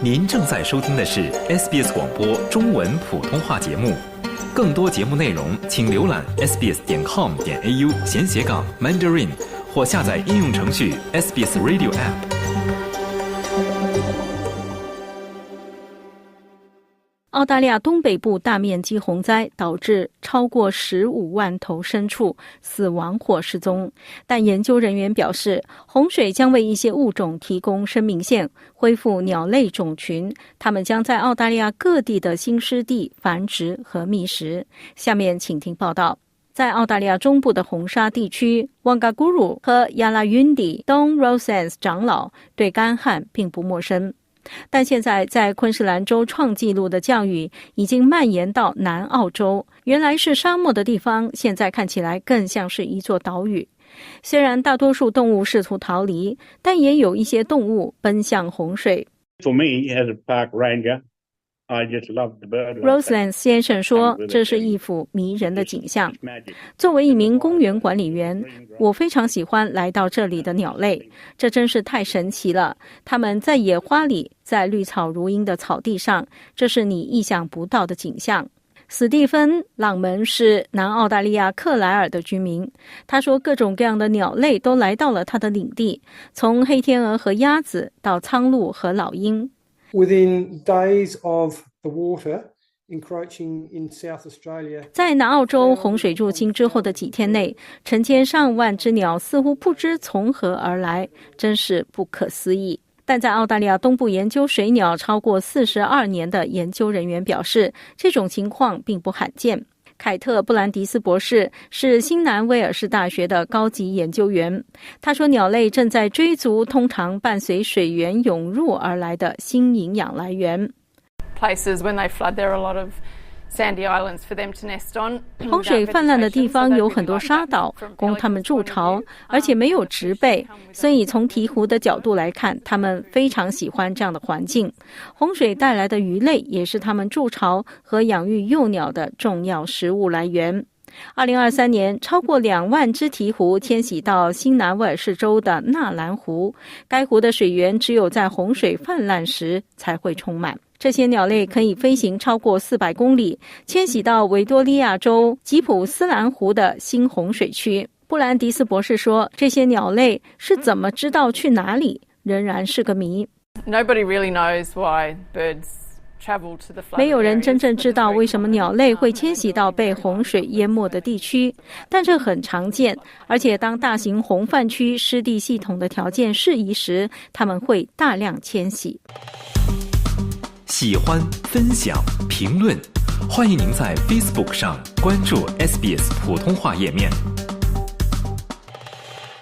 您正在收听的是 SBS 广播中文普通话节目，更多节目内容请浏览 sbs.com.au/Mandarin 或下载应用程序 SBS Radio App。澳大利亚东北部大面积洪灾导致超过15万头牲畜死亡或失踪，但研究人员表示，洪水将为一些物种提供生命线，恢复鸟类种群，它们将在澳大利亚各地的新湿地繁殖和觅食。下面请听报道。在澳大利亚中部的红沙地区，旺嘎咕鲁和亚拉云迪东 Roselands 长老对干旱并不陌生。但现在在昆士兰州创纪录的降雨已经蔓延到南澳洲，原来是沙漠的地方，现在看起来更像是一座岛屿。虽然大多数动物试图逃离，但也有一些动物奔向洪水。 For me, as a park ranger, I just love the bird. Roseland 先生说，这是一幅迷人的景象。作为一名公园管理员，我非常喜欢来到这里的鸟类，这真是太神奇了。它们在野花里，在绿草如茵的草地上，这是你意想不到的景象。史蒂芬·朗门是南澳大利亚克莱尔的居民，他说各种各样的鸟类都来到了他的领地，从黑天鹅和鸭子到苍鹭和老鹰。Within days of the water encroaching in South Australia， 在南澳洲洪水入侵之后的几天内，成千上万只鸟似乎不知从何而来，真是不可思议。但在澳大利亚东部研究水鸟超过42年的研究人员表示，这种情况并不罕见。凯特·布兰迪斯博士是新南威尔士大学的高级研究员，他说鸟类正在追逐通常伴随水源涌入而来的新营养来源。Places when they flood, there are a lot of sandy islands for them to nest on. 洪水泛滥的地方有很多沙岛供它们筑巢，而且没有植被，所以从鹈鹕的角度来看，它们非常喜欢这样的环境。洪水带来的鱼类也是它们筑巢和养育幼鸟的重要食物来源。2023年，超过2万只鹈鹕迁徙到新南威尔士州的纳兰湖，该湖的水源只有在洪水泛滥时才会充满。这些鸟类可以飞行超过400公里，迁徙到维多利亚州吉普斯兰湖的新洪水区。布兰迪斯博士说，这些鸟类是怎么知道去哪里，仍然是个谜。Nobody really knows why birds travel to the flood. 没有人真正知道为什么鸟类会迁徙到被洪水淹没的地区，但这很常见，而且当大型洪泛区湿地系统的条件适宜时，它们会大量迁徙。喜欢、分享、评论，欢迎您在 Facebook 上关注 SBS 普通话页面。